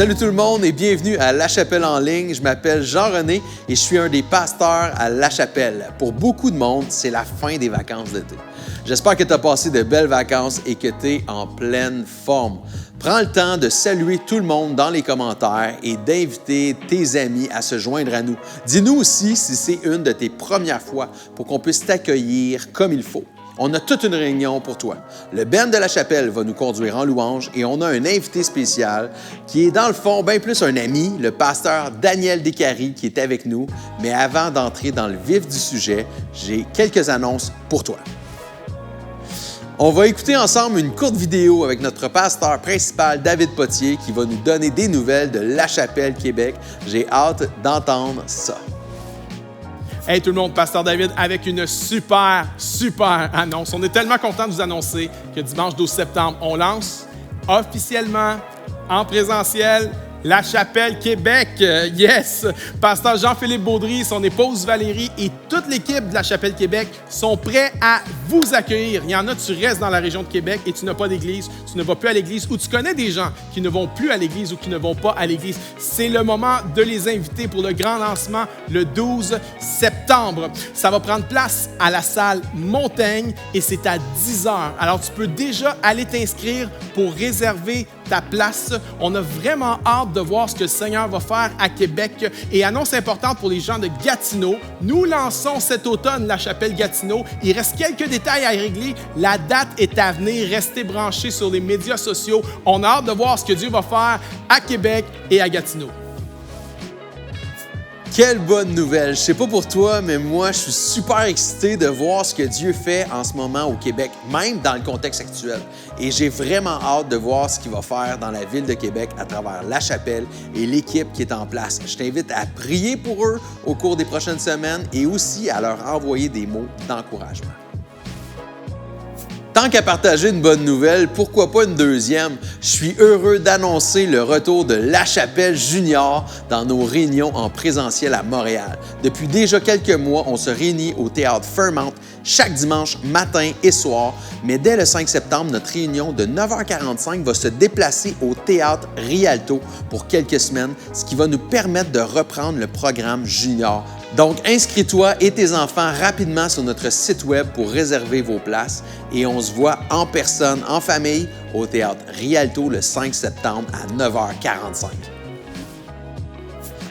Salut tout le monde et bienvenue à La Chapelle en ligne. Je m'appelle Jean-René et je suis un des pasteurs à La Chapelle. Pour beaucoup de monde, c'est la fin des vacances d'été. J'espère que tu as passé de belles vacances et que tu es en pleine forme. Prends le temps de saluer tout le monde dans les commentaires et d'inviter tes amis à se joindre à nous. Dis-nous aussi si c'est une de tes premières fois pour qu'on puisse t'accueillir comme il faut. On a toute une réunion pour toi. Le band de La Chapelle va nous conduire en louange et on a un invité spécial qui est dans le fond bien plus un ami, le pasteur Daniel Descaries qui est avec nous. Mais avant d'entrer dans le vif du sujet, j'ai quelques annonces pour toi. On va écouter ensemble une courte vidéo avec notre pasteur principal David Potier qui va nous donner des nouvelles de La Chapelle Québec. J'ai hâte d'entendre ça. Hey tout le monde, Pasteur David avec une super annonce. On est tellement content de vous annoncer que dimanche 12 septembre, on lance officiellement en présentiel La Chapelle Québec. Yes! Pasteur Jean-Philippe Baudry, son épouse Valérie et toute l'équipe de La Chapelle Québec sont prêts à vous accueillir. Il y en a, tu restes dans la région de Québec et tu n'as pas d'église, tu ne vas plus à l'église ou tu connais des gens qui ne vont plus à l'église ou qui ne vont pas à l'église. C'est le moment de les inviter pour le grand lancement le 12 septembre. Ça va prendre place à la salle Montaigne et c'est à 10h. Alors, tu peux déjà aller t'inscrire pour réserver ta place. On a vraiment hâte de voir ce que le Seigneur va faire à Québec. Et annonce importante pour les gens de Gatineau, nous lançons cet automne La Chapelle Gatineau. Il reste quelques détails à régler. La date est à venir. Restez branchés sur les médias sociaux. On a hâte de voir ce que Dieu va faire à Québec et à Gatineau. Quelle bonne nouvelle! Je sais pas pour toi, mais moi, je suis super excité de voir ce que Dieu fait en ce moment au Québec, même dans le contexte actuel. Et j'ai vraiment hâte de voir ce qu'il va faire dans la ville de Québec à travers La Chapelle et l'équipe qui est en place. Je t'invite à prier pour eux au cours des prochaines semaines et aussi à leur envoyer des mots d'encouragement. Tant qu'à partager une bonne nouvelle, pourquoi pas une deuxième? Je suis heureux d'annoncer le retour de La Chapelle Junior dans nos réunions en présentiel à Montréal. Depuis déjà quelques mois, on se réunit au Théâtre Fairmount chaque dimanche matin et soir, mais dès le 5 septembre, notre réunion de 9h45 va se déplacer au Théâtre Rialto pour quelques semaines, ce qui va nous permettre de reprendre le programme Junior. Donc, inscris-toi et tes enfants rapidement sur notre site web pour réserver vos places et on se voit en personne, en famille, au Théâtre Rialto le 5 septembre à 9h45.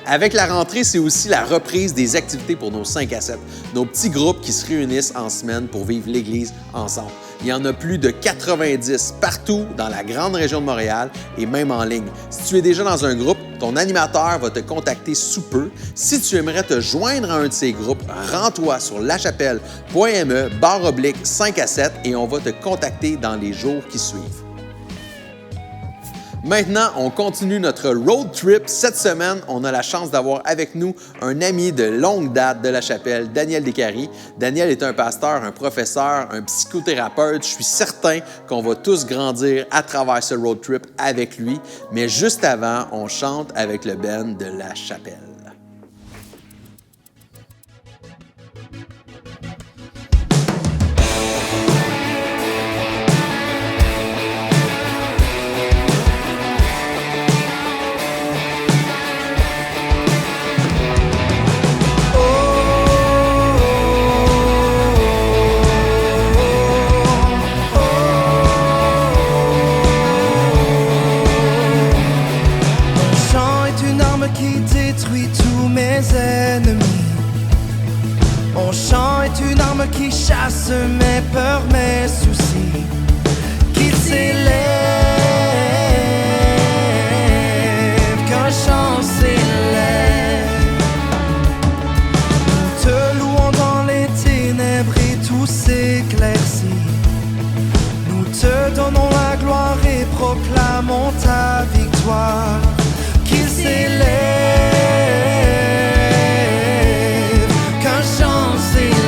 Avec la rentrée, c'est aussi la reprise des activités pour nos 5 à 7, nos petits groupes qui se réunissent en semaine pour vivre l'Église ensemble. Il y en a plus de 90 partout dans la grande région de Montréal et même en ligne. Si tu es déjà dans un groupe, ton animateur va te contacter sous peu. Si tu aimerais te joindre à un de ces groupes, rends-toi sur lachapelle.me/5 à 7 et on va te contacter dans les jours qui suivent. Maintenant, on continue notre road trip. Cette semaine, on a la chance d'avoir avec nous un ami de longue date de La Chapelle, Daniel Descaries. Daniel est un pasteur, un professeur, un psychothérapeute. Je suis certain qu'on va tous grandir à travers ce road trip avec lui. Mais juste avant, on chante avec le band de La Chapelle. Qui chasse mes peurs, mes soucis, qu'il s'élève, qu'un chant s'élève. Nous te louons dans les ténèbres et tout s'éclaircit. Nous te donnons la gloire et proclamons ta victoire, qu'il s'élève, qu'un chant s'élève.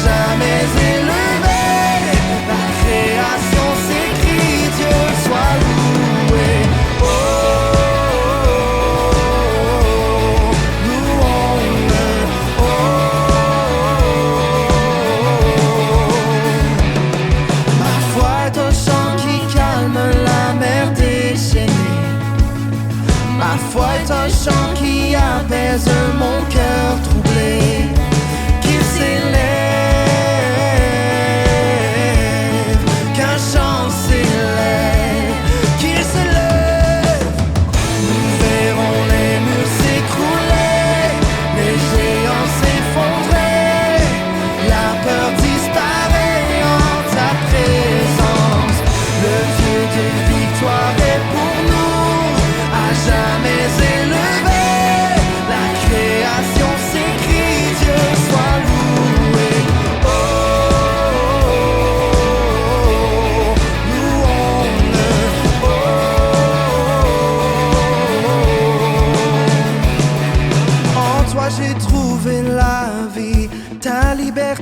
Jamais élevé, la création s'écrit, Dieu soit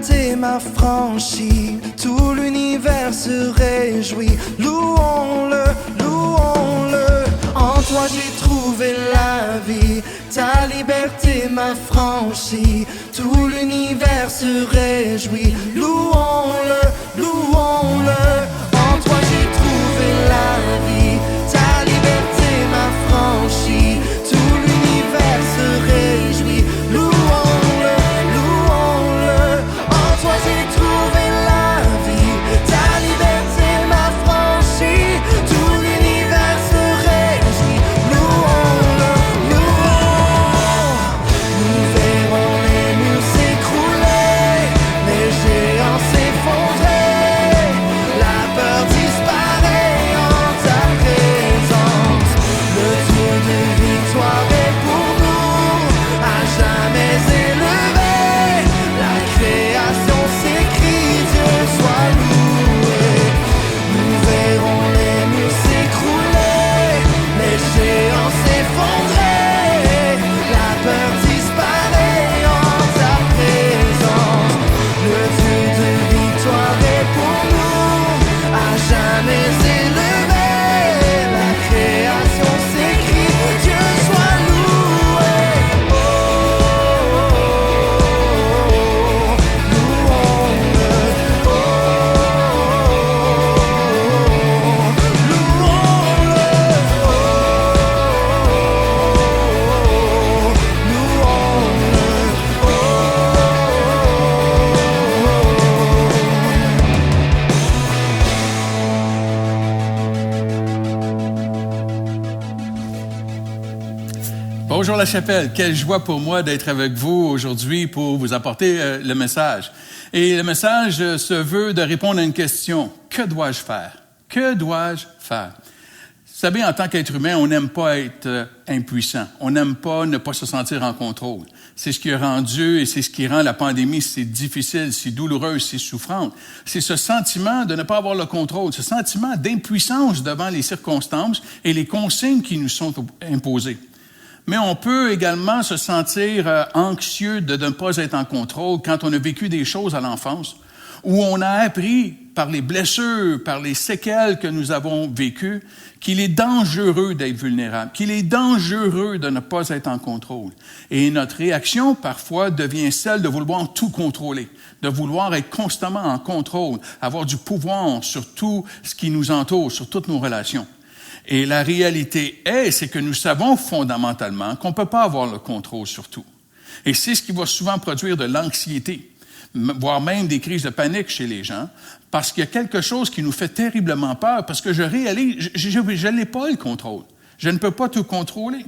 liberté m'a franchi, tout l'univers se réjouit. Louons-le, louons-le. En toi j'ai trouvé la vie, ta liberté m'a franchi, tout l'univers se réjouit. Louons-le, louons-le. En toi j'ai trouvé la vie, ta liberté m'a franchi, tout l'univers se réjouit. Louons-le, louons-le. En toi j'ai trouvé la vie, ta liberté m'a franchi, tout l'univers se réjouit. Louons-le, louons. Nous verrons les murs s'écrouler, les géants s'effondrer, la peur disparaît en ta présence. Le Dieu de victoire est pour nous, à jamais élevé. La création s'écrie, Dieu soit loué. Nous verrons les murs s'écrouler, les géants s'effondrer, la peur disparaît en ta présence. Le Dieu de victoire est pour nous, à jamais élevé. La création s'écrie, Dieu soit loué. Oh, oh, oh, louons-le. Oh, louons-le. Bonjour la chapelle, quelle joie pour moi d'être avec vous aujourd'hui pour vous apporter le message. Et le message se veut de répondre à une question. Que dois-je faire? Que dois-je faire? Vous savez, en tant qu'être humain, on n'aime pas être impuissant. On n'aime pas ne pas se sentir en contrôle. C'est ce qui a rendu et c'est ce qui rend la pandémie si difficile, si douloureuse, si souffrante. C'est ce sentiment de ne pas avoir le contrôle, ce sentiment d'impuissance devant les circonstances et les consignes qui nous sont imposées. Mais on peut également se sentir anxieux de ne pas être en contrôle quand on a vécu des choses à l'enfance, où on a appris par les blessures, par les séquelles que nous avons vécues, qu'il est dangereux d'être vulnérable, qu'il est dangereux de ne pas être en contrôle. Et notre réaction, parfois, devient celle de vouloir tout contrôler, de vouloir être constamment en contrôle, avoir du pouvoir sur tout ce qui nous entoure, sur toutes nos relations. Et la réalité c'est que nous savons fondamentalement qu'on ne peut pas avoir le contrôle sur tout. Et c'est ce qui va souvent produire de l'anxiété, voire même des crises de panique chez les gens, parce qu'il y a quelque chose qui nous fait terriblement peur, parce que je réalise, je n'ai pas le contrôle. Je ne peux pas tout contrôler.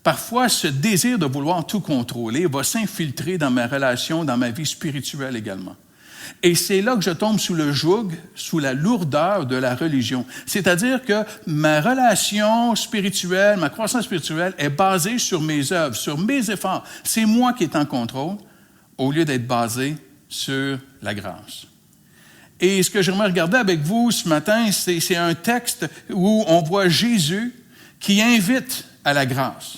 Parfois, ce désir de vouloir tout contrôler va s'infiltrer dans ma relation, dans ma vie spirituelle également. Et c'est là que je tombe sous le joug, sous la lourdeur de la religion. C'est-à-dire que ma relation spirituelle, ma croissance spirituelle est basée sur mes œuvres, sur mes efforts. C'est moi qui est en contrôle, au lieu d'être basé sur la grâce. Et ce que j'aimerais regarder avec vous ce matin, c'est un texte où on voit Jésus qui invite à la grâce,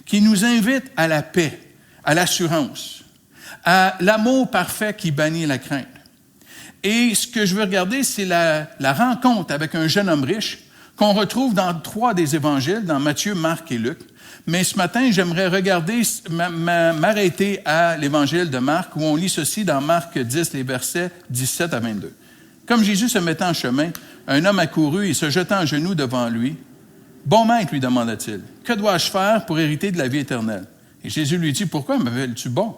qui nous invite à la paix, à l'assurance, à l'amour parfait qui bannit la crainte. Et ce que je veux regarder, c'est la rencontre avec un jeune homme riche qu'on retrouve dans 3 des évangiles, dans Matthieu, Marc et Luc. Mais ce matin, j'aimerais regarder, m'arrêter à l'évangile de Marc, où on lit ceci dans Marc 10, les versets 17 à 22. Comme Jésus se mettait en chemin, un homme accourut et se jetant à genoux devant lui. « Bon maître, lui demanda-t-il, que dois-je faire pour hériter de la vie éternelle? » Et Jésus lui dit, « Pourquoi m'appelles-tu bon?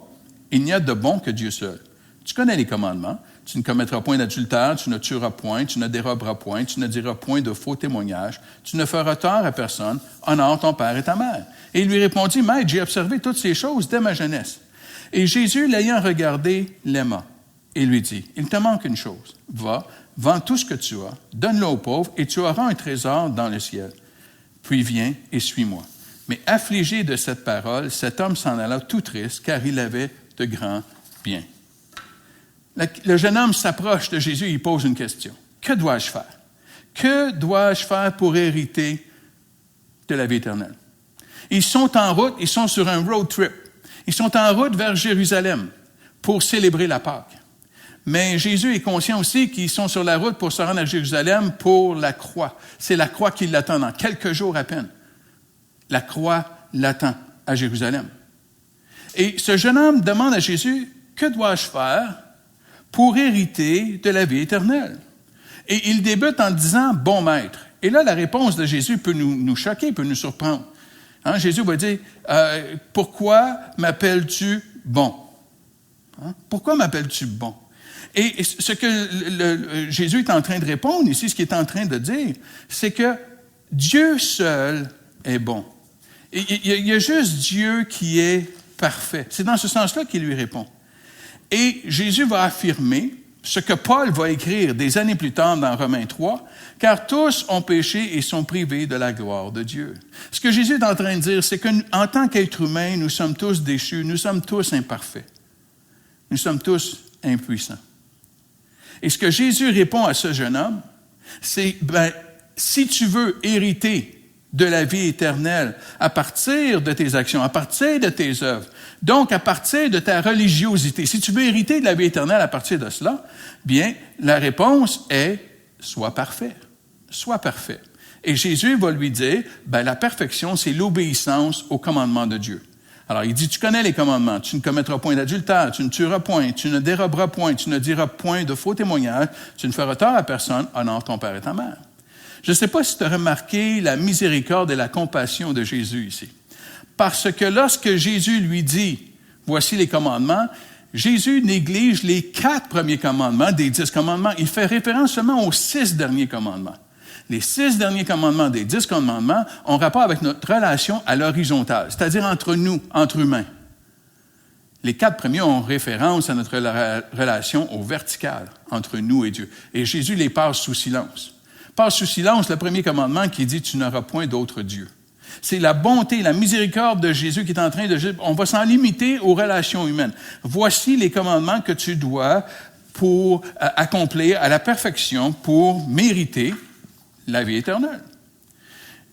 Il n'y a de bon que Dieu seul. Tu connais les commandements. Tu ne commettras point d'adultère, tu ne tueras point, tu ne déroberas point, tu ne diras point de faux témoignages, tu ne feras tort à personne, honore ton père et ta mère. » Et il lui répondit, « Maître, j'ai observé toutes ces choses dès ma jeunesse. » Et Jésus, l'ayant regardé, l'aima et lui dit, « Il te manque une chose. Va, vends tout ce que tu as, donne-le aux pauvres et tu auras un trésor dans le ciel. Puis viens et suis-moi. » Mais affligé de cette parole, cet homme s'en alla tout triste, car il avait de grands biens. Le jeune homme s'approche de Jésus et il pose une question. Que dois-je faire? Que dois-je faire pour hériter de la vie éternelle? Ils sont en route, ils sont sur un road trip. Ils sont en route vers Jérusalem pour célébrer la Pâque. Mais Jésus est conscient aussi qu'ils sont sur la route pour se rendre à Jérusalem pour la croix. C'est la croix qui l'attend dans quelques jours à peine. La croix l'attend à Jérusalem. Et ce jeune homme demande à Jésus, « Que dois-je faire pour hériter de la vie éternelle? » Et il débute en disant, « Bon maître. » Et là, la réponse de Jésus peut nous choquer, peut nous surprendre. Hein? Jésus va dire, « Pourquoi m'appelles-tu bon? » Hein? Pourquoi m'appelles-tu bon? Et ce que Jésus est en train de répondre ici, ce qu'il est en train de dire, c'est que Dieu seul est bon. Il y a juste Dieu qui est parfait. C'est dans ce sens-là qu'il lui répond. Et Jésus va affirmer ce que Paul va écrire des années plus tard dans Romains 3, « Car tous ont péché et sont privés de la gloire de Dieu. » Ce que Jésus est en train de dire, c'est qu'en tant qu'être humain, nous sommes tous déchus, nous sommes tous imparfaits. Nous sommes tous impuissants. Et ce que Jésus répond à ce jeune homme, c'est, si tu veux hériter de la vie éternelle à partir de tes actions, à partir de tes œuvres, donc à partir de ta religiosité, si tu veux hériter de la vie éternelle à partir de cela, bien, la réponse est, sois parfait. Sois parfait. Et Jésus va lui dire, la perfection, c'est l'obéissance aux commandements de Dieu. Alors, il dit, tu connais les commandements, tu ne commettras point d'adultère, tu ne tueras point, tu ne déroberas point, tu ne diras point de faux témoignages, tu ne feras tort à personne, honore ton père et ta mère. Je ne sais pas si tu as remarqué la miséricorde et la compassion de Jésus ici. Parce que lorsque Jésus lui dit, voici les commandements, Jésus néglige les 4 premiers commandements des 10 commandements. Il fait référence seulement aux 6 derniers commandements. Les 6 derniers commandements des 10 commandements ont rapport avec notre relation à l'horizontale, c'est-à-dire entre nous, entre humains. Les 4 premiers ont référence à notre relation au vertical, entre nous et Dieu. Et Jésus les passe sous silence. Passe sous silence le premier commandement qui dit « Tu n'auras point d'autre Dieu ». C'est la bonté, la miséricorde de Jésus qui est en train de dire « On va s'en limiter aux relations humaines. Voici les commandements que tu dois pour accomplir à la perfection pour mériter la vie éternelle. »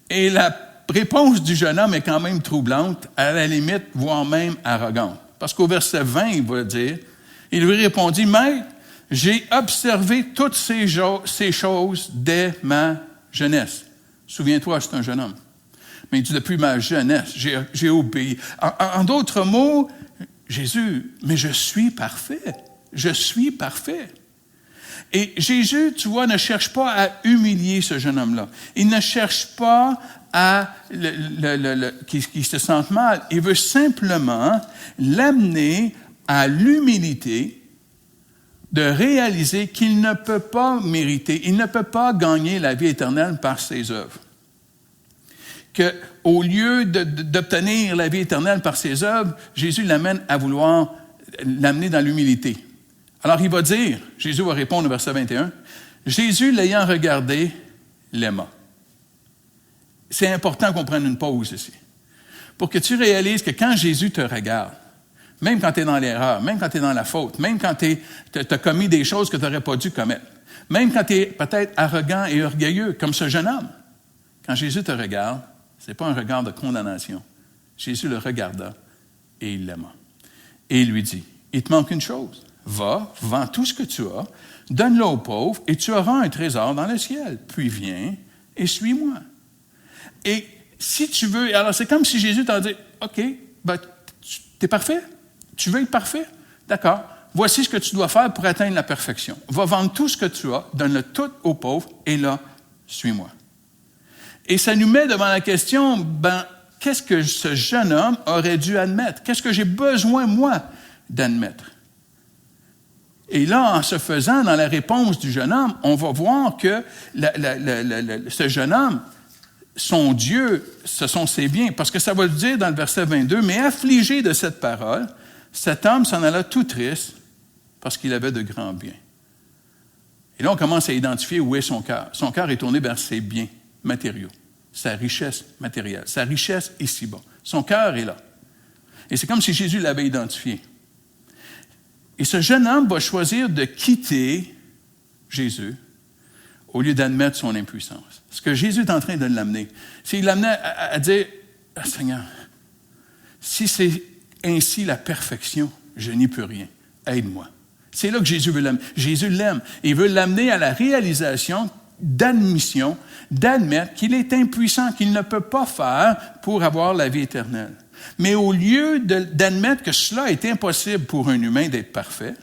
Et la réponse du jeune homme est quand même troublante, à la limite, voire même arrogante. Parce qu'au verset 20, il va dire, il lui répondit, « Maître, j'ai observé toutes ces choses dès ma jeunesse. » Souviens-toi, c'est un jeune homme. Mais il dit, depuis ma jeunesse, j'ai obéi. En d'autres mots, Jésus, mais je suis parfait. Je suis parfait. Et Jésus, tu vois, ne cherche pas à humilier ce jeune homme-là. Il ne cherche pas à qu'il se sente mal. Il veut simplement l'amener à l'humilité de réaliser qu'il ne peut pas mériter, il ne peut pas gagner la vie éternelle par ses œuvres. Qu'au lieu d'obtenir la vie éternelle par ses œuvres, Jésus l'amène à vouloir l'amener dans l'humilité. Alors il va dire, Jésus va répondre au verset 21, « Jésus, l'ayant regardé, l'aima. » C'est important qu'on prenne une pause ici, pour que tu réalises que quand Jésus te regarde, même quand tu es dans l'erreur, même quand tu es dans la faute, même quand tu as commis des choses que tu n'aurais pas dû commettre, même quand tu es peut-être arrogant et orgueilleux, comme ce jeune homme, quand Jésus te regarde, ce n'est pas un regard de condamnation. Jésus le regarda et il l'aima. Et il lui dit, « Il te manque une chose. Va, vends tout ce que tu as, donne-le aux pauvres et tu auras un trésor dans le ciel. Puis viens et suis-moi. » Et si tu veux, alors c'est comme si Jésus t'a dit, « OK, tu es parfait? Tu veux être parfait? D'accord. Voici ce que tu dois faire pour atteindre la perfection. Va vendre tout ce que tu as, donne-le tout aux pauvres et là, suis-moi. » Et ça nous met devant la question, qu'est-ce que ce jeune homme aurait dû admettre? Qu'est-ce que j'ai besoin, moi, d'admettre? Et là, en se faisant, dans la réponse du jeune homme, on va voir que ce jeune homme, son Dieu, ce sont ses biens. Parce que ça va le dire dans le verset 22, « Mais affligé de cette parole, cet homme s'en alla tout triste parce qu'il avait de grands biens. » Et là, on commence à identifier où est son cœur. Son cœur est tourné vers ses biens matériaux, sa richesse matérielle, sa richesse ici-bas. Son cœur est là. Et c'est comme si Jésus l'avait identifié. Et ce jeune homme va choisir de quitter Jésus au lieu d'admettre son impuissance. Ce que Jésus est en train de l'amener, c'est qu'il l'amenait à dire, « Seigneur, si c'est ainsi la perfection, je n'y peux rien. aide-moi. C'est là que Jésus veut l'amener. Jésus l'aime. Il veut l'amener à la réalisation d'admission, d'admettre qu'il est impuissant, qu'il ne peut pas faire pour avoir la vie éternelle. Mais au lieu d'admettre que cela est impossible pour un humain d'être parfait,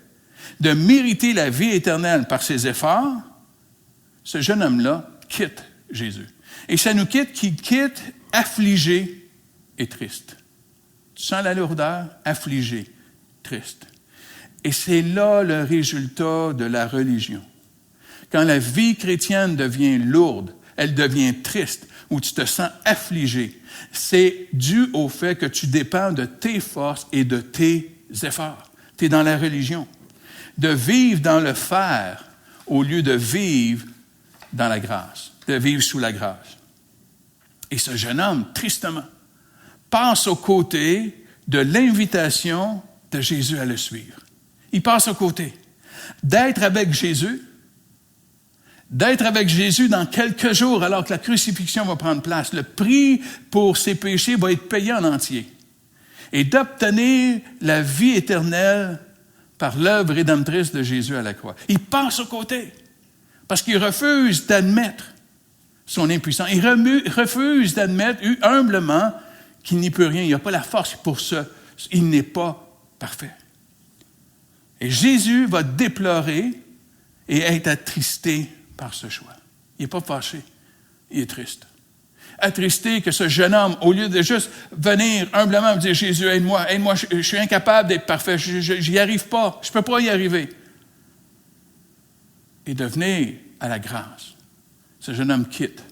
de mériter la vie éternelle par ses efforts, ce jeune homme-là quitte Jésus. Et ça nous quitte affligé et triste. Tu sens la lourdeur? Affligé, triste. Et c'est là le résultat de la religion. Quand la vie chrétienne devient lourde, elle devient triste, ou tu te sens affligé, c'est dû au fait que tu dépends de tes forces et de tes efforts. Tu es dans la religion. De vivre dans le faire au lieu de vivre dans la grâce, de vivre sous la grâce. Et ce jeune homme, tristement, passe aux côtés de l'invitation de Jésus à le suivre. Il passe aux côtés. D'être avec Jésus dans quelques jours alors que la crucifixion va prendre place. Le prix pour ses péchés va être payé en entier. Et d'obtenir la vie éternelle par l'œuvre rédemptrice de Jésus à la croix. Il passe aux côtés parce qu'il refuse d'admettre son impuissance. Il refuse d'admettre humblement qu'il n'y peut rien. Il n'a pas la force pour ça. Il n'est pas parfait. Et Jésus va déplorer et être attristé par ce choix. Il n'est pas fâché, il est triste. Attristé que ce jeune homme, au lieu de juste venir humblement me dire « Jésus, aide-moi, je suis incapable d'être parfait, je n'y arrive pas, je ne peux pas y arriver. » Et de venir à la grâce. Ce jeune homme quitte.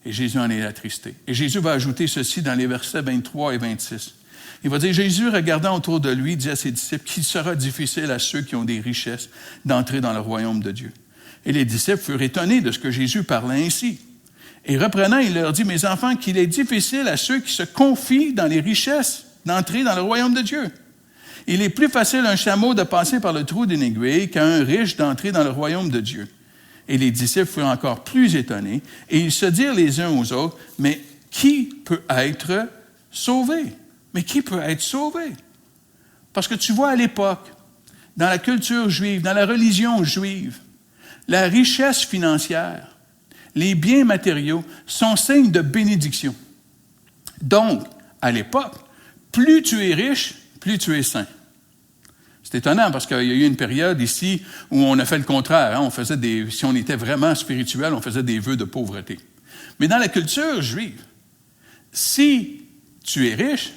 Et Jésus en est attristé. Et Jésus va ajouter ceci dans les versets 23 et 26. Il va dire, Jésus, regardant autour de lui, dit à ses disciples qu'il sera difficile à ceux qui ont des richesses d'entrer dans le royaume de Dieu. Et les disciples furent étonnés de ce que Jésus parlait ainsi. Et reprenant, il leur dit, mes enfants, qu'il est difficile à ceux qui se confient dans les richesses d'entrer dans le royaume de Dieu. Il est plus facile à un chameau de passer par le trou d'une aiguille qu'à un riche d'entrer dans le royaume de Dieu. Et les disciples furent encore plus étonnés, et ils se dirent les uns aux autres, mais qui peut être sauvé? Mais qui peut être sauvé? Parce que tu vois, à l'époque, dans la culture juive, dans la religion juive, la richesse financière, les biens matériaux sont signes de bénédiction. Donc, à l'époque, plus tu es riche, plus tu es saint. C'est étonnant parce qu'il y a eu une période ici où on a fait le contraire. On faisait si on était vraiment spirituel, on faisait des vœux de pauvreté. Mais dans la culture juive, si tu es riche,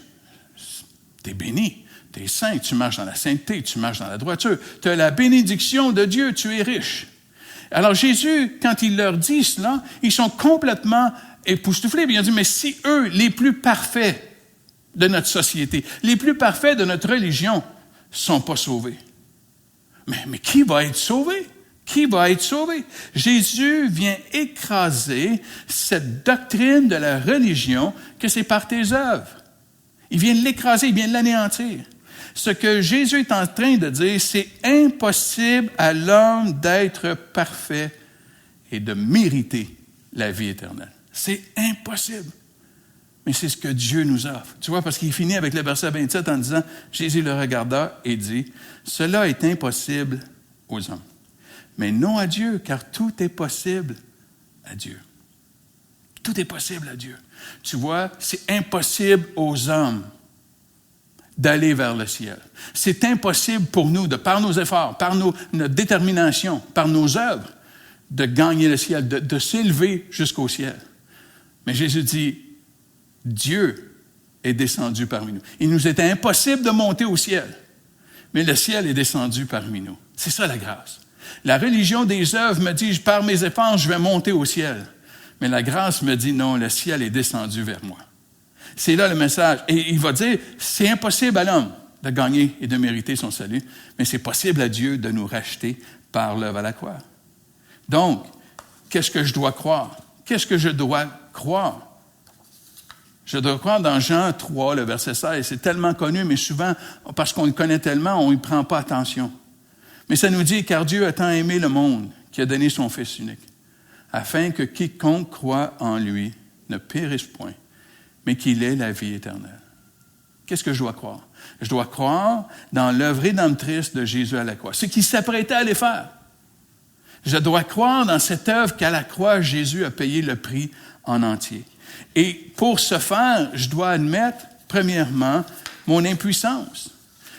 tu es béni, tu es saint, tu marches dans la sainteté, tu marches dans la droiture, tu as la bénédiction de Dieu, tu es riche. Alors Jésus, quand il leur dit cela, ils sont complètement époustouflés. Il a dit, mais si eux, les plus parfaits de notre société, les plus parfaits de notre religion, sont pas sauvés. Mais qui va être sauvé? Qui va être sauvé? Jésus vient écraser cette doctrine de la religion que c'est par tes œuvres. Il vient l'écraser, il vient l'anéantir. Ce que Jésus est en train de dire, c'est impossible à l'homme d'être parfait et de mériter la vie éternelle. C'est impossible. Mais c'est ce que Dieu nous offre. Tu vois, parce qu'il finit avec le verset 27 en disant, Jésus le regarda et dit, « Cela est impossible aux hommes, mais non à Dieu, car tout est possible à Dieu. » Tout est possible à Dieu. Tu vois, c'est impossible aux hommes d'aller vers le ciel. C'est impossible pour nous, par nos efforts, par notre détermination, par nos œuvres, de gagner le ciel, de s'élever jusqu'au ciel. Mais Jésus dit, Dieu est descendu parmi nous. Il nous était impossible de monter au ciel, mais le ciel est descendu parmi nous. C'est ça la grâce. La religion des œuvres me dit, par mes efforts, je vais monter au ciel. Mais la grâce me dit, non, le ciel est descendu vers moi. C'est là le message. Et il va dire, c'est impossible à l'homme de gagner et de mériter son salut, mais c'est possible à Dieu de nous racheter par l'œuvre à la croix. Donc, qu'est-ce que je dois croire? Qu'est-ce que je dois croire? Je dois croire dans Jean 3, le verset 16. C'est tellement connu, mais souvent, parce qu'on le connaît tellement, on n'y prend pas attention. Mais ça nous dit, car Dieu a tant aimé le monde qu'il a donné son Fils unique, afin que quiconque croit en lui ne périsse point, mais qu'il ait la vie éternelle. Qu'est-ce que je dois croire? Je dois croire dans l'œuvre rédemptrice de Jésus à la croix, ce qu'il s'apprêtait à aller faire. Je dois croire dans cette œuvre qu'à la croix, Jésus a payé le prix en entier. Et pour ce faire, je dois admettre, premièrement, mon impuissance.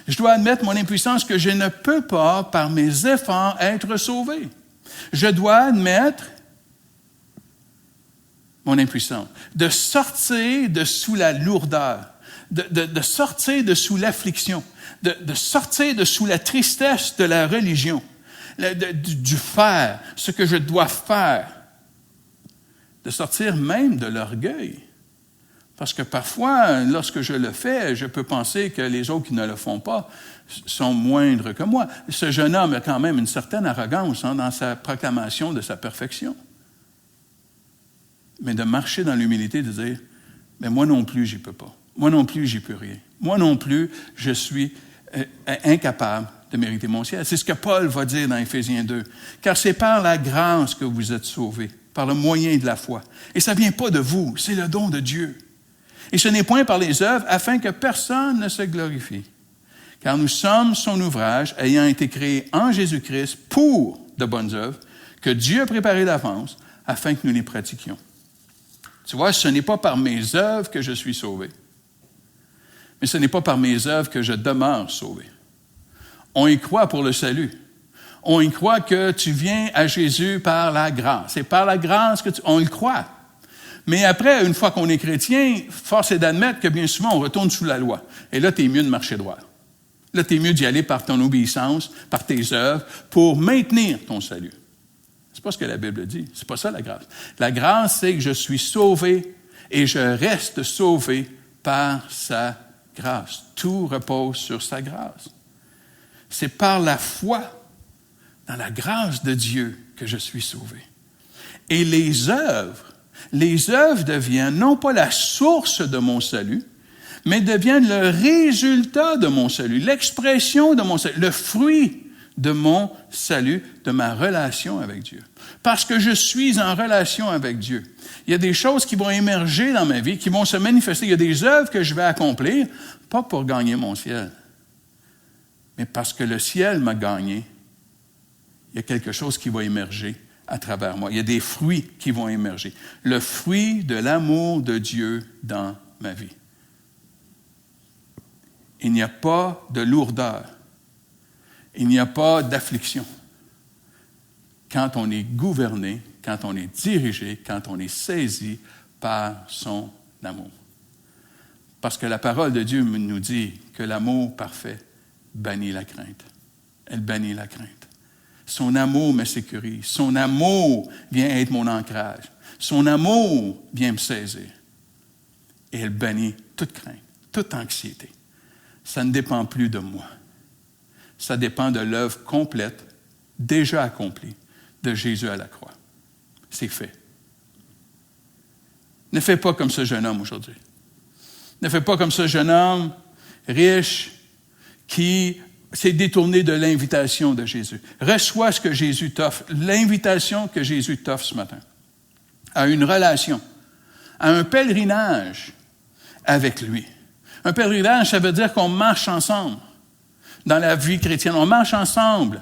Je dois admettre mon impuissance que je ne peux pas, par mes efforts, être sauvé. Je dois admettre mon impuissance, de sortir de sous la lourdeur, de sortir de sous l'affliction, de sortir de sous la tristesse de la religion, du faire, ce que je dois faire, de sortir même de l'orgueil. Parce que parfois, lorsque je le fais, je peux penser que les autres qui ne le font pas sont moindres que moi. Ce jeune homme a quand même une certaine arrogance dans sa proclamation de sa perfection. Mais de marcher dans l'humilité, de dire, « Mais moi non plus, j'y peux pas. Moi non plus, j'y peux rien. Moi non plus, je suis incapable de mériter mon ciel. » C'est ce que Paul va dire dans Éphésiens 2. « Car c'est par la grâce que vous êtes sauvés, par le moyen de la foi. Et ça ne vient pas de vous, c'est le don de Dieu. Et ce n'est point par les œuvres, afin que personne ne se glorifie. Car nous sommes son ouvrage, ayant été créés en Jésus-Christ pour de bonnes œuvres, que Dieu a préparées d'avance, afin que nous les pratiquions. » Tu vois, ce n'est pas par mes œuvres que je suis sauvé. Mais ce n'est pas par mes œuvres que je demeure sauvé. On y croit pour le salut. On y croit que tu viens à Jésus par la grâce. C'est par la grâce que on y croit. Mais après, une fois qu'on est chrétien, force est d'admettre que bien souvent, on retourne sous la loi. Et là, tu es mieux de marcher droit. Là, tu es mieux d'y aller par ton obéissance, par tes œuvres, pour maintenir ton salut. C'est pas ce que la Bible dit. C'est pas ça, la grâce. La grâce, c'est que je suis sauvé et je reste sauvé par sa grâce. Tout repose sur sa grâce. C'est par la foi dans la grâce de Dieu que je suis sauvé. Et les œuvres deviennent non pas la source de mon salut, mais deviennent le résultat de mon salut, l'expression de mon salut, le fruit de mon salut, de ma relation avec Dieu. Parce que je suis en relation avec Dieu. Il y a des choses qui vont émerger dans ma vie, qui vont se manifester. Il y a des œuvres que je vais accomplir, pas pour gagner mon ciel, mais parce que le ciel m'a gagné. Il y a quelque chose qui va émerger à travers moi. Il y a des fruits qui vont émerger. Le fruit de l'amour de Dieu dans ma vie. Il n'y a pas de lourdeur. Il n'y a pas d'affliction. Quand on est gouverné, quand on est dirigé, quand on est saisi par son amour. Parce que la parole de Dieu nous dit que l'amour parfait bannit la crainte. Elle bannit la crainte. Son amour me sécurise. Son amour vient être mon ancrage. Son amour vient me saisir. Et elle bannit toute crainte, toute anxiété. Ça ne dépend plus de moi. Ça dépend de l'œuvre complète, déjà accomplie, de Jésus à la croix. C'est fait. Ne fais pas comme ce jeune homme aujourd'hui. Ne fais pas comme ce jeune homme riche qui s'est détourné de l'invitation de Jésus. Reçois ce que Jésus t'offre, l'invitation que Jésus t'offre ce matin, à une relation, à un pèlerinage avec lui. Un pèlerinage, ça veut dire qu'on marche ensemble dans la vie chrétienne. On marche ensemble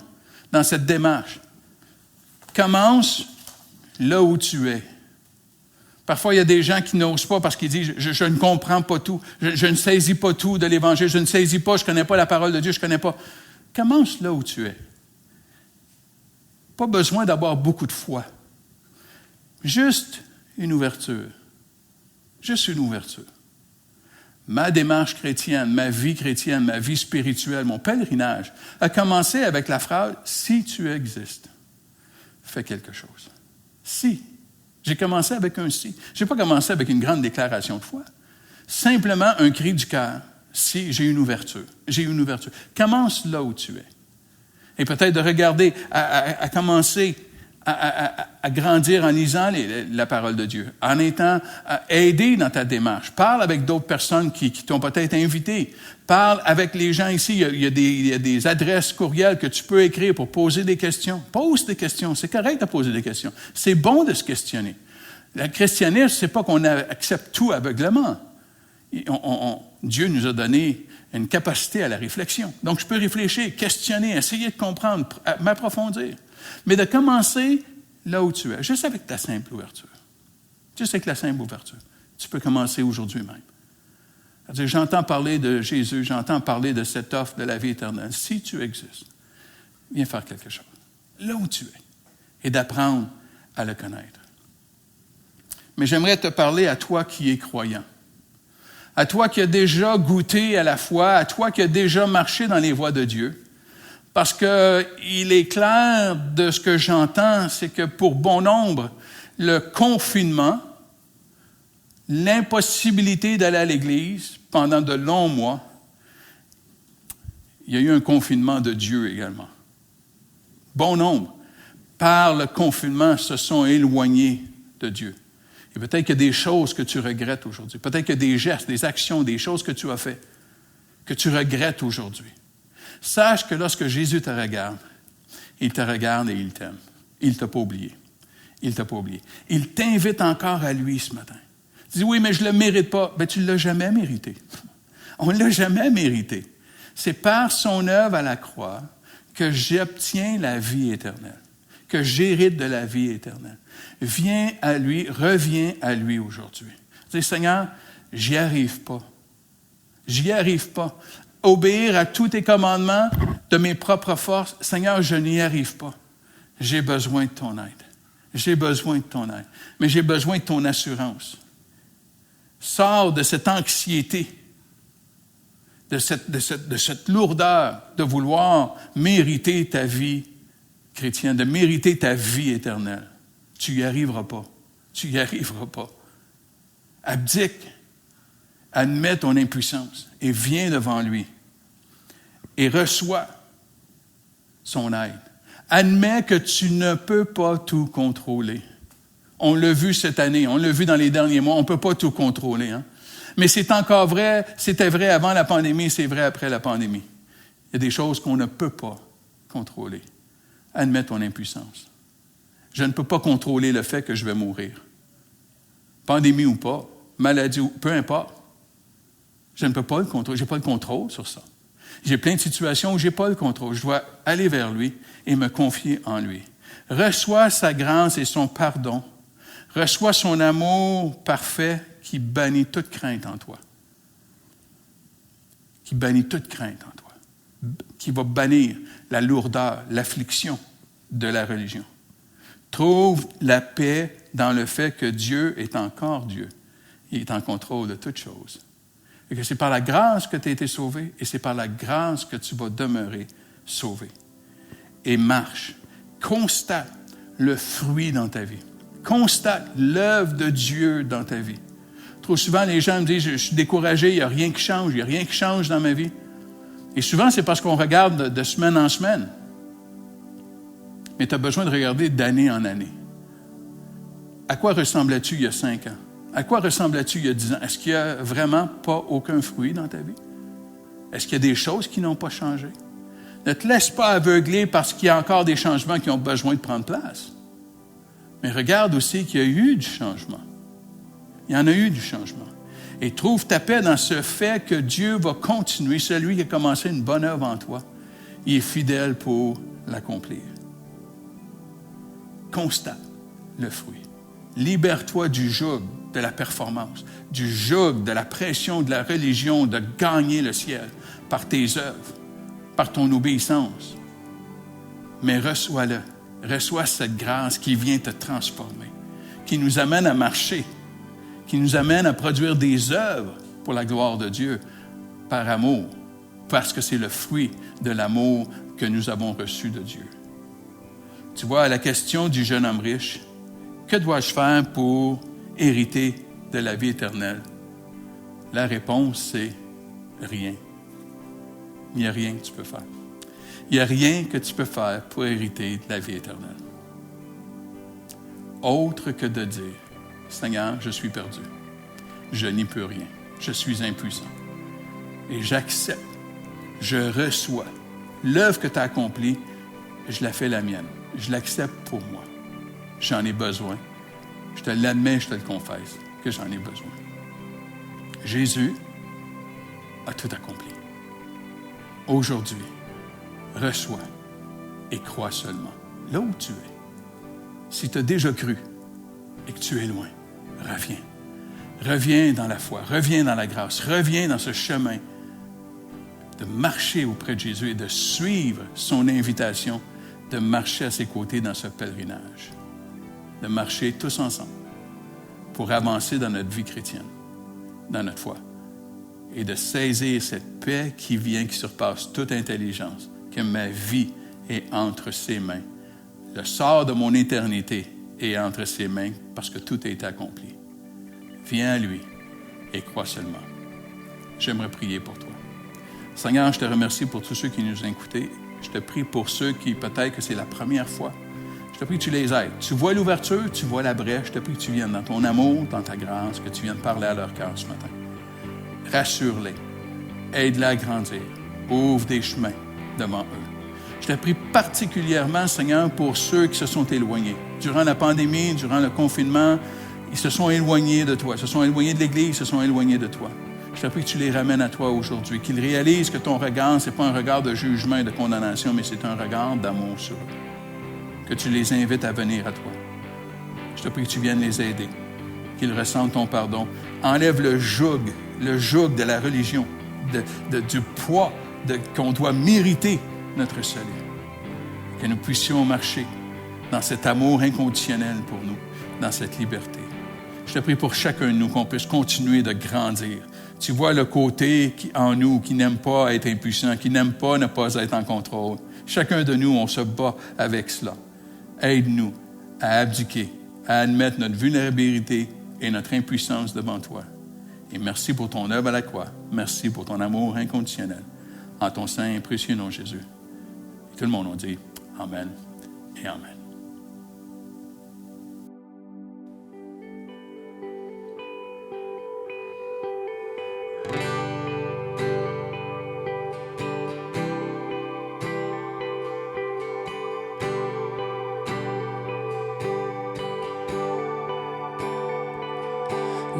dans cette démarche. Commence là où tu es. Parfois, il y a des gens qui n'osent pas parce qu'ils disent « je ne comprends pas tout, je ne saisis pas tout de l'Évangile, je ne saisis pas, je ne connais pas la parole de Dieu, je ne connais pas. » Commence là où tu es. Pas besoin d'avoir beaucoup de foi. Juste une ouverture. Juste une ouverture. Ma démarche chrétienne, ma vie spirituelle, mon pèlerinage a commencé avec la phrase « Si tu existes, fais quelque chose. » Si. J'ai commencé avec un si. Je n'ai pas commencé avec une grande déclaration de foi. Simplement un cri du cœur. Si, j'ai une ouverture. J'ai une ouverture. Commence là où tu es. Et peut-être de regarder, à commencer à grandir en lisant la parole de Dieu, en étant aidé dans ta démarche. Parle avec d'autres personnes qui t'ont peut-être invité. Parle avec les gens ici. Il y a des adresses courriels que tu peux écrire pour poser des questions. Pose des questions. C'est correct de poser des questions. C'est bon de se questionner. Le christianisme, c'est pas qu'on accepte tout aveuglement. Dieu nous a donné une capacité à la réflexion. Donc, je peux réfléchir, questionner, essayer de comprendre, m'approfondir. Mais de commencer là où tu es, juste avec ta simple ouverture. Juste avec la simple ouverture. Tu peux commencer aujourd'hui même. C'est-à-dire, j'entends parler de Jésus, j'entends parler de cette offre de la vie éternelle. Si tu existes, viens faire quelque chose. Là où tu es. Et d'apprendre à le connaître. Mais j'aimerais te parler à toi qui es croyant. À toi qui as déjà goûté à la foi, à toi qui as déjà marché dans les voies de Dieu. Parce qu'il est clair de ce que j'entends, c'est que pour bon nombre, le confinement, l'impossibilité d'aller à l'Église pendant de longs mois, il y a eu un confinement de Dieu également. Bon nombre, par le confinement, se sont éloignés de Dieu. Et peut-être qu'il y a des choses que tu regrettes aujourd'hui. Peut-être qu'il y a des gestes, des actions, des choses que tu as faites, que tu regrettes aujourd'hui. Sache que lorsque Jésus te regarde et il t'aime. Il ne t'a pas oublié. Il ne t'a pas oublié. Il t'invite encore à lui ce matin. Tu dis, oui, mais je ne le mérite pas. Bien, tu ne l'as jamais mérité. On ne l'a jamais mérité. C'est par son œuvre à la croix que j'obtiens la vie éternelle, que j'hérite de la vie éternelle. Viens à lui, reviens à lui aujourd'hui. Dis, Seigneur, j'y arrive pas. J'y arrive pas. Obéir à tous tes commandements de mes propres forces, Seigneur, je n'y arrive pas. J'ai besoin de ton aide. J'ai besoin de ton aide. Mais j'ai besoin de ton assurance. Sors de cette anxiété, de cette lourdeur de vouloir mériter ta vie chrétienne, de mériter ta vie éternelle. Tu n'y arriveras pas. Tu n'y arriveras pas. Abdique. Admets ton impuissance et viens devant lui et reçois son aide. Admets que tu ne peux pas tout contrôler. On l'a vu cette année, on l'a vu dans les derniers mois, on ne peut pas tout contrôler. Hein? Mais c'est encore vrai, c'était vrai avant la pandémie, c'est vrai après la pandémie. Il y a des choses qu'on ne peut pas contrôler. Admets ton impuissance. Je ne peux pas contrôler le fait que je vais mourir. Pandémie ou pas, maladie ou peu importe. Je ne peux pas le contrôler. Je n'ai pas le contrôle sur ça. J'ai plein de situations où je n'ai pas le contrôle. Je dois aller vers lui et me confier en lui. Reçois sa grâce et son pardon. Reçois son amour parfait qui bannit toute crainte en toi. Qui bannit toute crainte en toi. Qui va bannir la lourdeur, l'affliction de la religion. Trouve la paix dans le fait que Dieu est encore Dieu. Il est en contrôle de toutes choses. Et que c'est par la grâce que tu as été sauvé et c'est par la grâce que tu vas demeurer sauvé. Et marche. Constate le fruit dans ta vie. Constate l'œuvre de Dieu dans ta vie. Trop souvent, les gens me disent, je suis découragé, il n'y a rien qui change, il n'y a rien qui change dans ma vie. Et souvent, c'est parce qu'on regarde de semaine en semaine. Mais tu as besoin de regarder d'année en année. À quoi ressemblais-tu il y a 5 ans? À quoi ressemblais-tu il y a 10 ans? Est-ce qu'il n'y a vraiment pas aucun fruit dans ta vie? Est-ce qu'il y a des choses qui n'ont pas changé? Ne te laisse pas aveugler parce qu'il y a encore des changements qui ont besoin de prendre place. Mais regarde aussi qu'il y a eu du changement. Il y en a eu du changement. Et trouve ta paix dans ce fait que Dieu va continuer. Celui qui a commencé une bonne œuvre en toi, il est fidèle pour l'accomplir. Constate le fruit. Libère-toi du joug de la performance, du joug de la pression de la religion de gagner le ciel par tes œuvres, par ton obéissance. Mais reçois-le. Reçois cette grâce qui vient te transformer, qui nous amène à marcher, qui nous amène à produire des œuvres pour la gloire de Dieu, par amour, parce que c'est le fruit de l'amour que nous avons reçu de Dieu. Tu vois, à la question du jeune homme riche, que dois-je faire pour hériter de la vie éternelle? La réponse, c'est rien. Il n'y a rien que tu peux faire. Il n'y a rien que tu peux faire pour hériter de la vie éternelle. Autre que de dire, Seigneur, je suis perdu. Je n'y peux rien. Je suis impuissant. Et j'accepte, je reçois l'œuvre que tu as accomplie, je la fais la mienne. Je l'accepte pour moi. J'en ai besoin. Je te l'admets, je te le confesse, que j'en ai besoin. Jésus a tout accompli. Aujourd'hui, reçois et crois seulement. Là où tu es, si tu as déjà cru et que tu es loin, reviens. Reviens dans la foi, reviens dans la grâce, reviens dans ce chemin de marcher auprès de Jésus et de suivre son invitation, de marcher à ses côtés dans ce pèlerinage, de marcher tous ensemble pour avancer dans notre vie chrétienne, dans notre foi, et de saisir cette paix qui vient, qui surpasse toute intelligence, que ma vie est entre ses mains. Le sort de mon éternité est entre ses mains parce que tout a été accompli. Viens à lui et crois seulement. J'aimerais prier pour toi. Seigneur, je te remercie pour tous ceux qui nous ont écoutés. Je te prie pour ceux qui, peut-être que c'est la première fois. Je te prie que tu les aides. Tu vois l'ouverture, tu vois la brèche. Je te prie que tu viennes dans ton amour, dans ta grâce, que tu viennes parler à leur cœur ce matin. Rassure-les. Aide-les à grandir. Ouvre des chemins devant eux. Je te prie particulièrement, Seigneur, pour ceux qui se sont éloignés. Durant la pandémie, durant le confinement, ils se sont éloignés de toi. Ils se sont éloignés de l'Église, ils se sont éloignés de toi. Je te prie que tu les ramènes à toi aujourd'hui, qu'ils réalisent que ton regard, ce n'est pas un regard de jugement et de condamnation, mais c'est un regard d'amour sur eux. Que tu les invites à venir à toi. Je te prie que tu viennes les aider, qu'ils ressentent ton pardon. Enlève le joug de la religion, du poids qu'on doit mériter notre salut. Que nous puissions marcher dans cet amour inconditionnel pour nous, dans cette liberté. Je te prie pour chacun de nous qu'on puisse continuer de grandir. Tu vois le côté en nous qui n'aime pas être impuissant, qui n'aime pas ne pas être en contrôle. Chacun de nous, on se bat avec cela. Aide-nous à abdiquer, à admettre notre vulnérabilité et notre impuissance devant toi. Et merci pour ton œuvre à la croix. Merci pour ton amour inconditionnel. En ton saint et précieux nom, Jésus. Et tout le monde a dit Amen et Amen.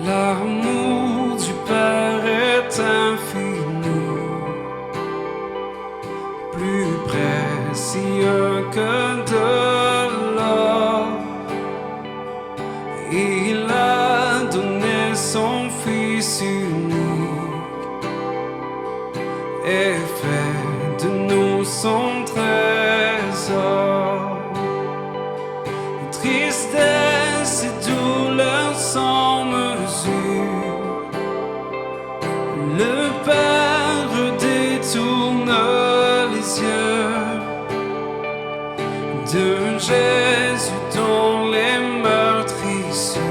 L'amour du Père est infini, plus précieux que de l'or. Il a donné son Fils unique et fait de nous son trésor. Tristesse et douleur sans mesure, le Père détourne les yeux de Jésus dont les meurtrissures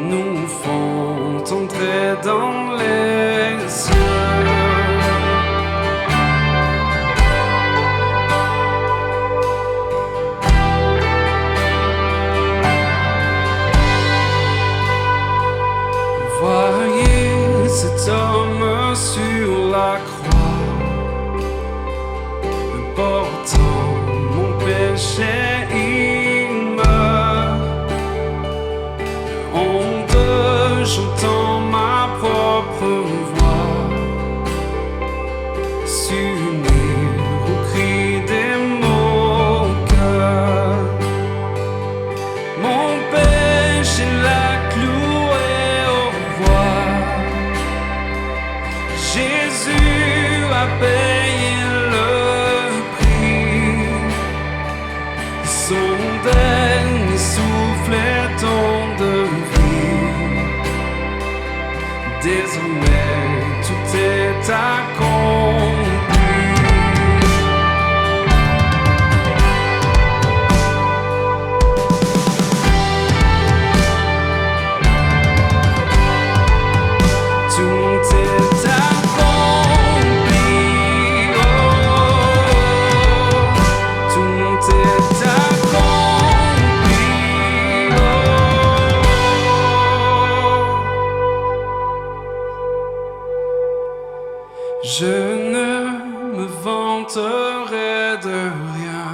nous font entrer dans les cieux. Voyez cet homme sur la croix, portant mon péché, il meurt. Honte, j'entends ma propre voix s'unir au cri des mots cœur. Mon péché l'a cloué. Jésus a payé le prix, son dernier souffle est ton de vie. Désormais tout est accompli. Tout est accompli, oh, tout est accompli, oh. Je ne me vanterai de rien,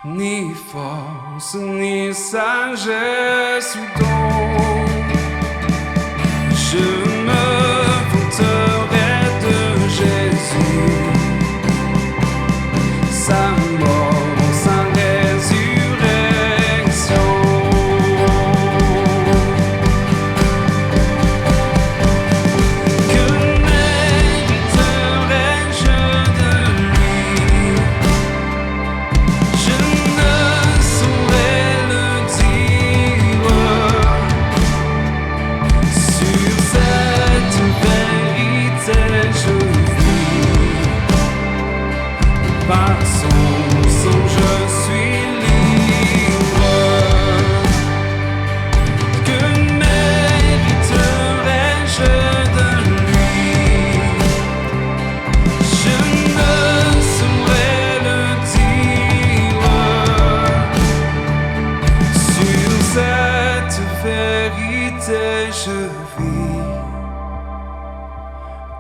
ni force, ni sagesse ou don. Je me vanterai de Jésus, sa mort, sa résurrection. Que mériterais-je de lui? Je ne saurais le dire. Sur cette vérité je vis. Par son sang je suis libre. Que mériterais-je de lui? Je ne saurais le dire. Sur cette vérité je vis.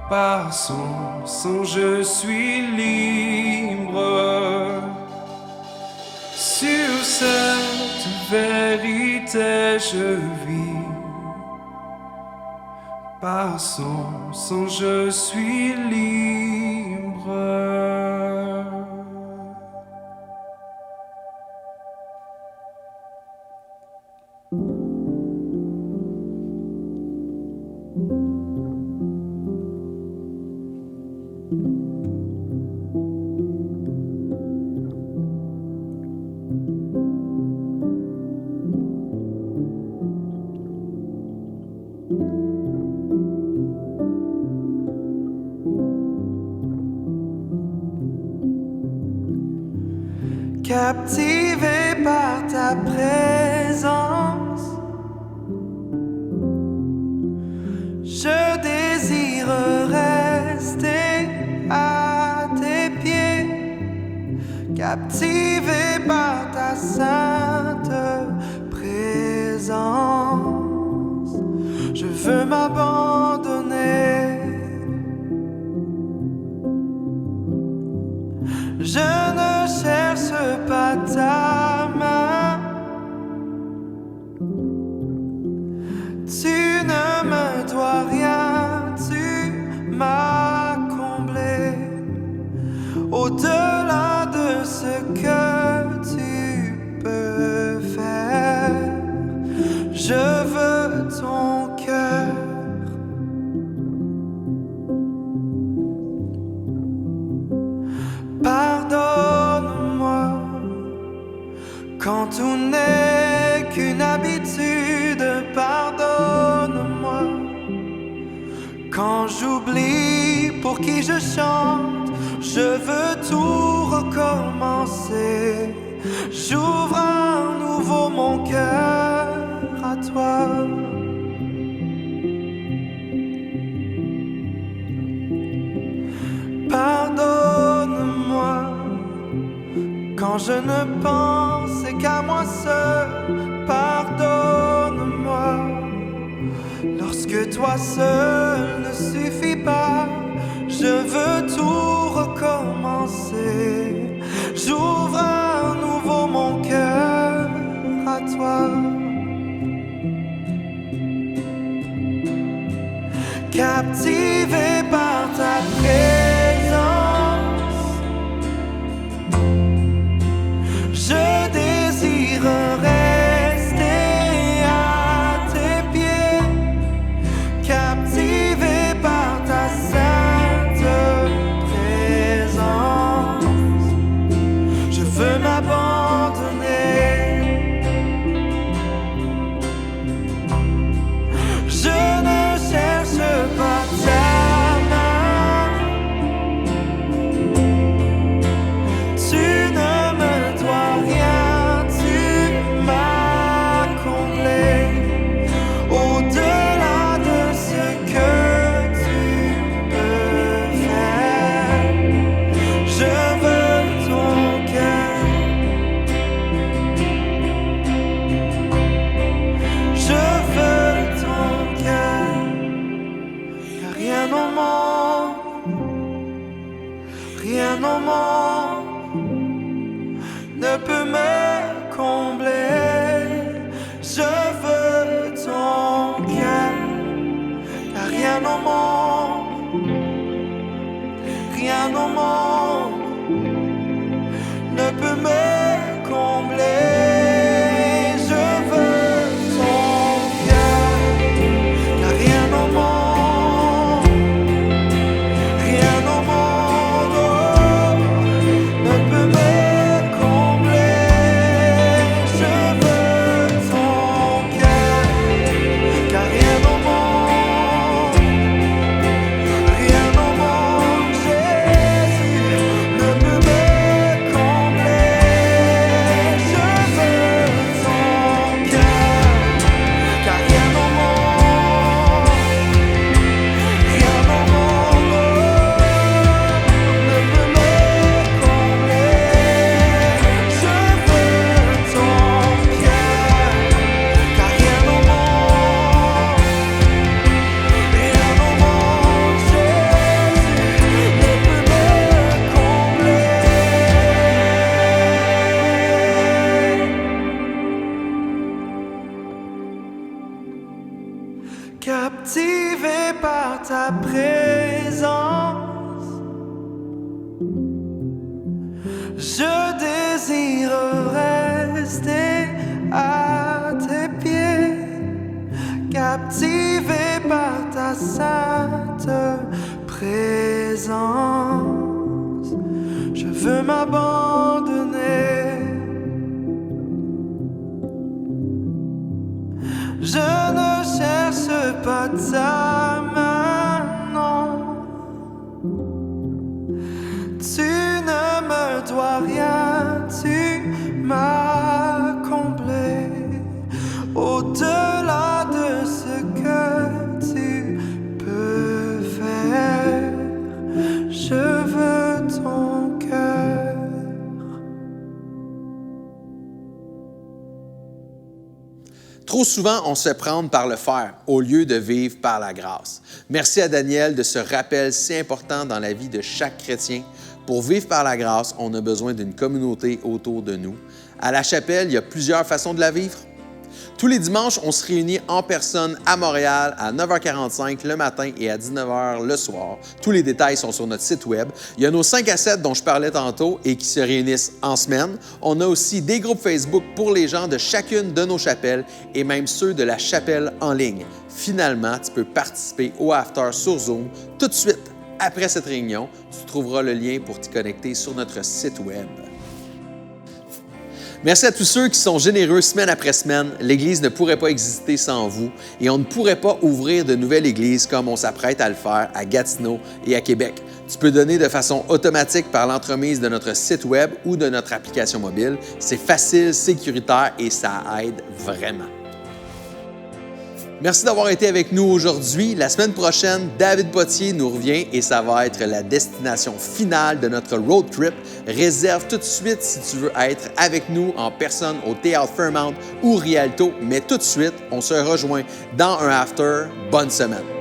Par son sang je suis libre. Sur cette vérité je vis. Par son sang je suis libre. Captivé par ta présence, je désire rester à tes pieds. Captivé par ta sainte présence, je veux m'abandonner. Je ne cherche pas ta main, tu ne me dois rien, tu m'as comblé. Au-delà de ce que tu peux faire, je veux ton cœur. Pardonne-moi quand tout n'est qu'une habitude. Pardonne-moi quand j'oublie pour qui je chante. Je veux tout recommencer. J'ouvre à nouveau mon cœur à toi. Pardonne-moi quand je ne pense qu'à moi seul. Pardonne-moi lorsque toi seul ne suffit pas. Je veux tout recommencer. J'ouvre à nouveau mon cœur à toi. Captivé par ta présence, je désire rester à tes pieds. Captivé par ta sainte présence, je veux m'abandonner. Je ne cherche pas ta main, tu ne me dois rien, tu m'as comblé. Au-delà de ce que tu peux faire, je veux ton cœur. Je veux ton cœur. Y'a rien au monde, rien au monde ne ne peut me combler. Je veux ton cœur, car rien au monde, rien au monde ne peut me combler. Je veux ton cœur, car rien au monde, rien au monde ne peut me combler. Je veux ton cœur, car rien au monde, rien au monde, Jésus, ne peut me combler. Je veux ton cœur, car rien au monde, rien au monde ne peut me combler. Je veux ton cœur, car rien au monde, rien au monde, Jésus, ne peut me combler. Captivé par ta présence, je désire rester à tes pieds. Captivé par ta sainte présence, je veux m'abandonner. Je ne cherche pas ta main, non. Tu ne me dois rien, tu m'as comblé. Au-delà de ce que tu peux faire, je veux ton cœur. Trop souvent, on se fait prendre par le faire au lieu de vivre par la grâce. Merci à Daniel de ce rappel si important dans la vie de chaque chrétien. Pour vivre par la grâce, on a besoin d'une communauté autour de nous. À la chapelle, il y a plusieurs façons de la vivre. Tous les dimanches, on se réunit en personne à Montréal à 9h45 le matin et à 19h le soir. Tous les détails sont sur notre site web. Il y a nos 5 à 7 dont je parlais tantôt et qui se réunissent en semaine. On a aussi des groupes Facebook pour les gens de chacune de nos chapelles et même ceux de la chapelle en ligne. Finalement, tu peux participer au After sur Zoom tout de suite après cette réunion. Tu trouveras le lien pour t'y connecter sur notre site web. Merci à tous ceux qui sont généreux semaine après semaine. L'Église ne pourrait pas exister sans vous et on ne pourrait pas ouvrir de nouvelles églises comme on s'apprête à le faire à Gatineau et à Québec. Tu peux donner de façon automatique par l'entremise de notre site web ou de notre application mobile. C'est facile, sécuritaire et ça aide vraiment. Merci d'avoir été avec nous aujourd'hui. La semaine prochaine, David Potier nous revient et ça va être la destination finale de notre road trip. Réserve tout de suite si tu veux être avec nous en personne au Théâtre Fairmount ou Rialto. Mais tout de suite, on se rejoint dans un after. Bonne semaine.